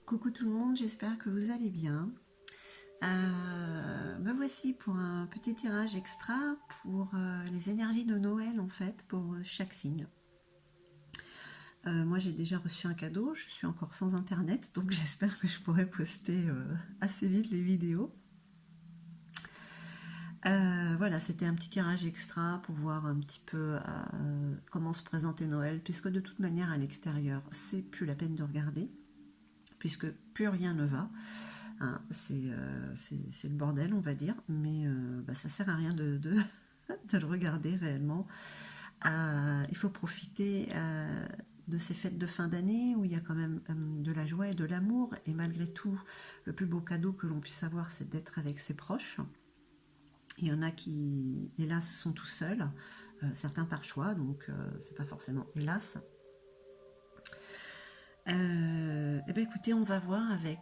Coucou tout le monde, j'espère que vous allez bien. Me voici pour un petit tirage extra pour les énergies de Noël en fait, pour chaque signe. Moi j'ai déjà reçu un cadeau, je suis encore sans internet, donc j'espère que je pourrai poster assez vite les vidéos. Voilà, c'était un petit tirage extra pour voir un petit peu comment se présentait Noël, puisque de toute manière à l'extérieur, c'est plus la peine de regarder, puisque plus rien ne va. Hein, c'est le bordel, on va dire, mais ça sert à rien de le regarder réellement. Il faut profiter de ces fêtes de fin d'année où il y a quand même de la joie et de l'amour, et malgré tout, le plus beau cadeau que l'on puisse avoir, c'est d'être avec ses proches. Il y en a qui, hélas, sont tout seuls, certains par choix, donc c'est pas forcément hélas. Eh bien, écoutez, on va voir avec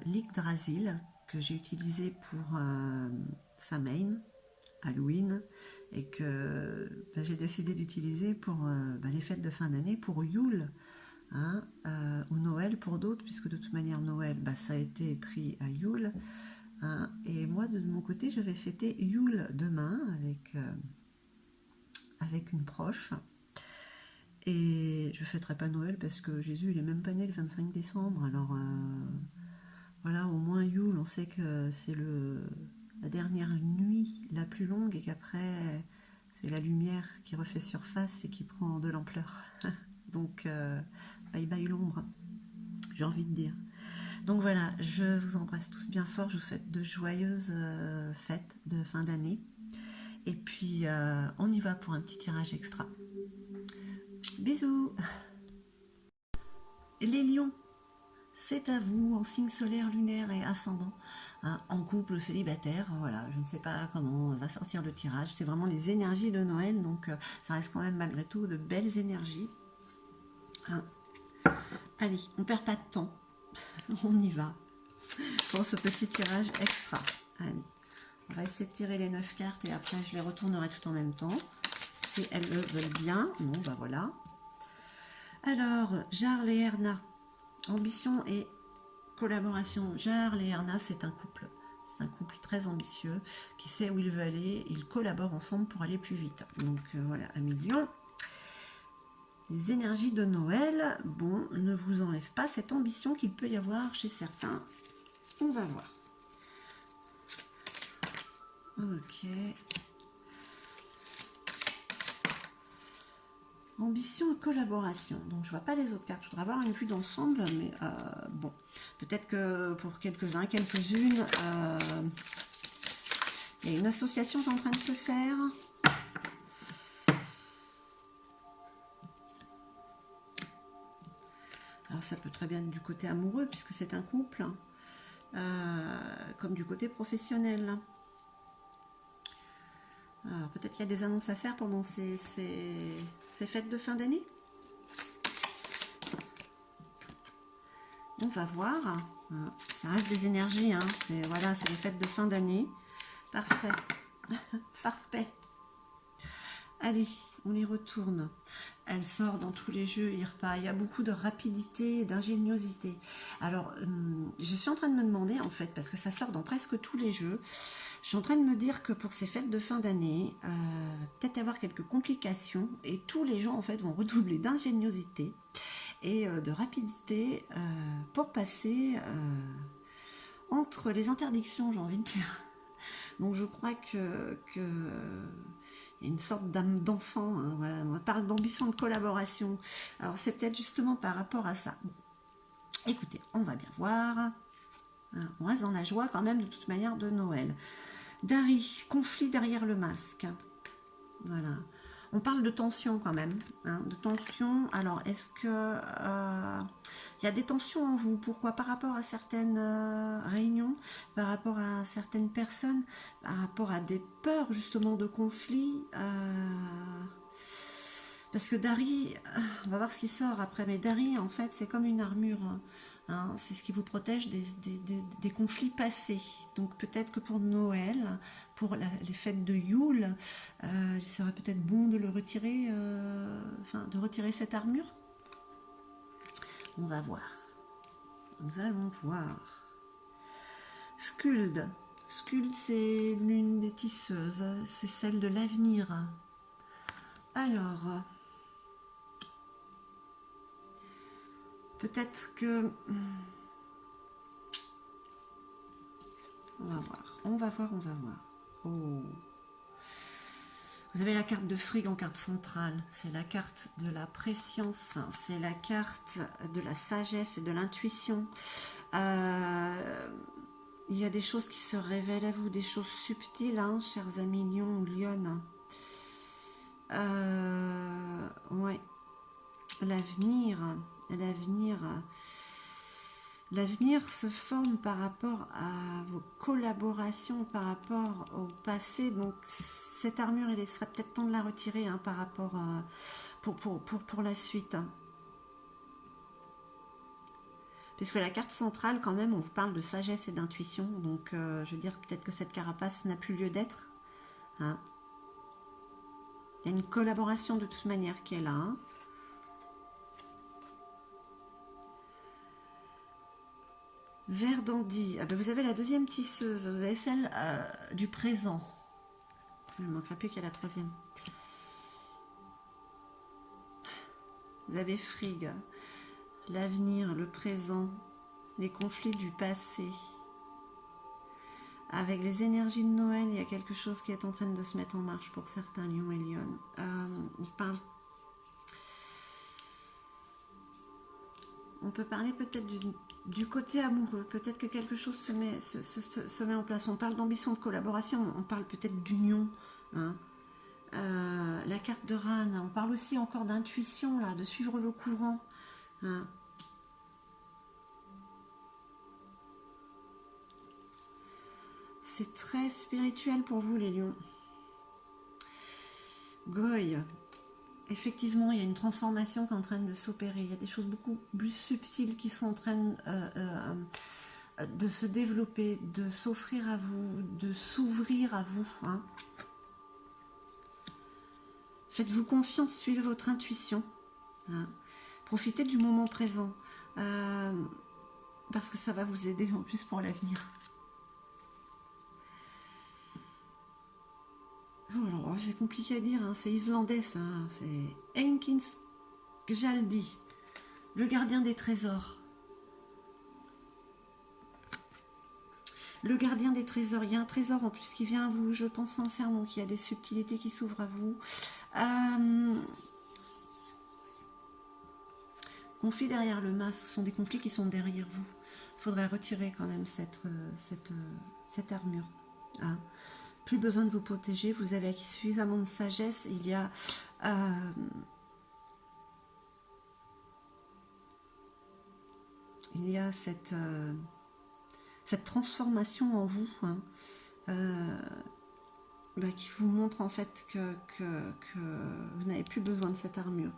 l'Yggdrasil que j'ai utilisé pour Samhain, Halloween, et que j'ai décidé d'utiliser pour les fêtes de fin d'année, pour Yule, hein, ou Noël pour d'autres, puisque de toute manière Noël, ça a été pris à Yule. Hein, et moi, de mon côté, je vais fêter Yule demain avec une proche. Et je ne fêterai pas Noël parce que Jésus, il est même pas né le 25 décembre. Alors voilà, au moins Yule, on sait que c'est la dernière nuit la plus longue et qu'après, c'est la lumière qui refait surface et qui prend de l'ampleur. Donc, bye bye l'ombre, j'ai envie de dire. Donc voilà, je vous embrasse tous bien fort. Je vous souhaite de joyeuses fêtes de fin d'année. Et puis, on y va pour un petit tirage extra. Bisous. Les lions, c'est à vous en signe solaire, lunaire et ascendant, hein, en couple ou célibataire. Voilà, je ne sais pas comment va sortir le tirage. C'est vraiment les énergies de Noël, donc ça reste quand même malgré tout de belles énergies. Hein. Allez, on perd pas de temps. On y va pour ce petit tirage extra. Allez, on va essayer de tirer les 9 cartes et après je les retournerai tout en même temps. Si elles le veulent bien. Bon, voilà. Alors, Jarl et Erna. Ambition et collaboration. Jarl et Erna, c'est un couple. C'est un couple très ambitieux qui sait où il veut aller. Ils collaborent ensemble pour aller plus vite. Donc voilà, amis lions. Les énergies de Noël, bon, ne vous enlève pas cette ambition qu'il peut y avoir chez certains. On va voir. Ok. Ambition et collaboration. Donc je vois pas les autres cartes. Je voudrais avoir une vue d'ensemble, mais bon, peut-être que pour quelques-uns, quelques-unes, il y a une association qui est en train de se faire. Alors ça peut très bien être du côté amoureux puisque c'est un couple, comme du côté professionnel. Alors peut-être qu'il y a des annonces à faire pendant ces fêtes de fin d'année. On va voir. Ça reste des énergies, hein. Voilà, c'est les fêtes de fin d'année. Parfait. Parfait. Allez, on les retourne. Elle sort dans tous les jeux, Irpa. Il y a beaucoup de rapidité et d'ingéniosité. Alors, je suis en train de me demander, en fait, parce que ça sort dans presque tous les jeux, je suis en train de me dire que pour ces fêtes de fin d'année, peut-être avoir quelques complications, et tous les gens, en fait, vont redoubler d'ingéniosité et de rapidité pour passer entre les interdictions, j'ai envie de dire. Donc je crois que il y a une sorte d'âme d'enfant, hein, voilà. On parle d'ambition de collaboration. Alors c'est peut-être justement par rapport à ça. Bon. Écoutez, on va bien voir. On reste dans la joie quand même de toute manière de Noël. Dari, conflit derrière le masque. Voilà. On parle de tension quand même, hein, de tension. Alors, est-ce que il y a des tensions en vous? Pourquoi? Par rapport à certaines réunions, par rapport à certaines personnes, par rapport à des peurs justement de conflit. Parce que Dari, on va voir ce qui sort après, mais Dari, en fait, c'est comme une armure. Hein, c'est ce qui vous protège des conflits passés. Donc peut-être que pour Noël, pour les fêtes de Yule, il serait peut-être bon de le retirer, de retirer cette armure. On va voir. Nous allons voir. Skuld. Skuld, c'est l'une des tisseuses. C'est celle de l'avenir. Alors, peut-être que... On va voir. On va voir. Oh. Vous avez la carte de Frigg en carte centrale. C'est la carte de la préscience. C'est la carte de la sagesse et de l'intuition. Il y a des choses qui se révèlent à vous, des choses subtiles, hein, chers amis Lion ou Lionne. Ouais. L'avenir se forme par rapport à vos collaborations, par rapport au passé. Donc cette armure, il serait peut-être temps de la retirer, hein, par rapport à, pour la suite. Hein. Puisque la carte centrale, quand même, on vous parle de sagesse et d'intuition. Donc je veux dire, peut-être que cette carapace n'a plus lieu d'être. Hein. Il y a une collaboration de toute manière qui est là. Hein. Verdandi. Ah ben vous avez la deuxième tisseuse. Vous avez celle du présent. Il ne manquerait plus qu'il y a la troisième. Vous avez Frigg. L'avenir, le présent, les conflits du passé. Avec les énergies de Noël, il y a quelque chose qui est en train de se mettre en marche pour certains lions et lionnes. On peut parler peut-être du côté amoureux. Peut-être que quelque chose se met en place. On parle d'ambition, de collaboration. On parle peut-être d'union. Hein. La carte de Ran. On parle aussi encore d'intuition, là, de suivre le courant. Hein. C'est très spirituel pour vous, les lions. Goy. Effectivement, il y a une transformation qui est en train de s'opérer. Il y a des choses beaucoup plus subtiles qui sont en train de se développer, de s'offrir à vous, de s'ouvrir à vous. Hein. Faites-vous confiance, suivez votre intuition. Hein. Profitez du moment présent. Parce que ça va vous aider en plus pour l'avenir. Oh, alors, c'est compliqué à dire, hein. C'est islandais, ça. Hein. C'est Enkins Gjaldi, le gardien des trésors. Le gardien des trésors. Il y a un trésor en plus qui vient à vous. Je pense sincèrement qu'il y a des subtilités qui s'ouvrent à vous. Conflits derrière le masque. Ce sont des conflits qui sont derrière vous. Il faudrait retirer quand même cette armure. Hein. Plus besoin de vous protéger, vous avez acquis suffisamment de sagesse. Il y a cette transformation en vous, hein, qui vous montre en fait que vous n'avez plus besoin de cette armure.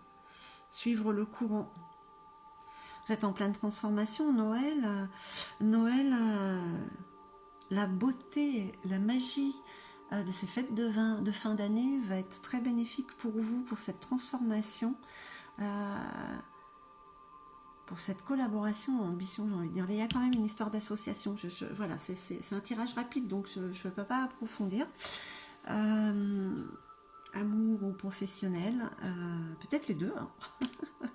Suivre le courant. Vous êtes en pleine transformation. Noël, la beauté, la magie de ces fêtes de fin d'année va être très bénéfique pour vous, pour cette transformation, pour cette collaboration, ambition, j'ai envie de dire. Il y a quand même une histoire d'association. Voilà, c'est un tirage rapide, donc je ne peux pas approfondir. Amour ou professionnel, peut-être les deux, hein.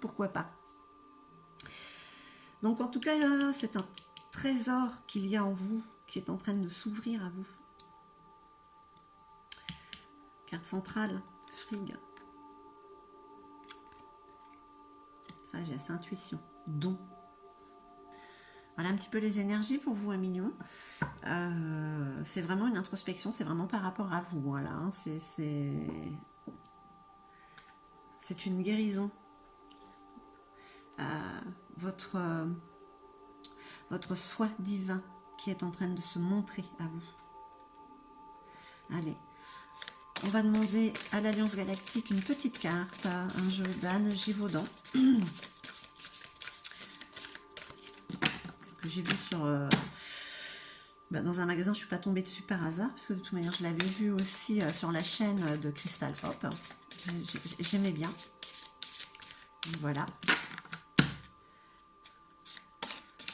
Pourquoi pas. Donc en tout cas, c'est un trésor qu'il y a en vous, qui est en train de s'ouvrir à vous. Carte centrale, Frigg. Sagesse, intuition, don. Voilà un petit peu les énergies pour vous, amis lions. C'est vraiment une introspection, c'est vraiment par rapport à vous. Voilà, hein, c'est une guérison. Votre soi divin qui est en train de se montrer à vous. Allez, on va demander à l'Alliance Galactique une petite carte, un jeu d'Anne Givaudan que j'ai vu sur dans un magasin. Je ne suis pas tombée dessus par hasard parce que de toute manière je l'avais vu aussi sur la chaîne de Crystal Pop. J'aimais bien. Voilà.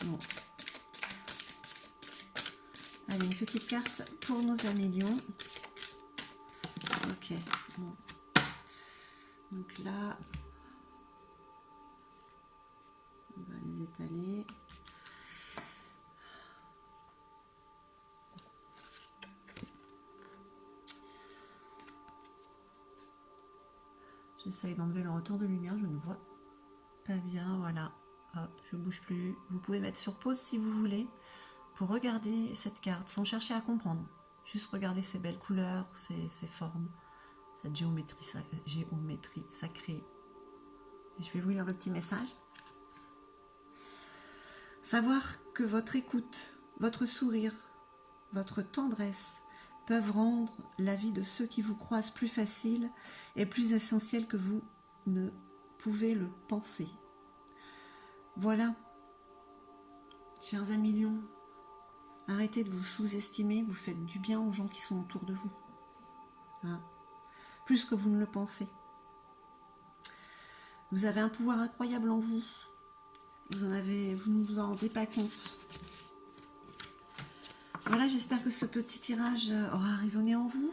Bon. Allez, une petite carte pour nos amis lions. Ok, bon. Donc là, on va les étaler. J'essaye d'enlever le retour de lumière, je ne vois pas bien, voilà. Hop, je bouge plus. Vous pouvez mettre sur pause si vous voulez pour regarder cette carte sans chercher à comprendre. Juste regarder ces belles couleurs, ces formes, cette géométrie sacrée. Et je vais vous lire le petit message. Savoir que votre écoute, votre sourire, votre tendresse peuvent rendre la vie de ceux qui vous croisent plus facile et plus essentielle que vous ne pouvez le penser. Voilà, chers amis lions, arrêtez de vous sous-estimer, vous faites du bien aux gens qui sont autour de vous. Hein, plus que vous ne le pensez. Vous avez un pouvoir incroyable en vous. Vous ne vous en rendez pas compte. Voilà, j'espère que ce petit tirage aura résonné en vous.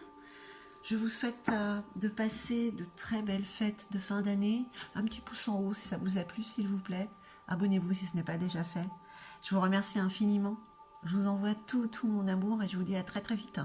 Je vous souhaite de passer de très belles fêtes de fin d'année. Un petit pouce en haut si ça vous a plu, s'il vous plaît. Abonnez-vous si ce n'est pas déjà fait. Je vous remercie infiniment. Je vous envoie tout mon amour et je vous dis à très très vite.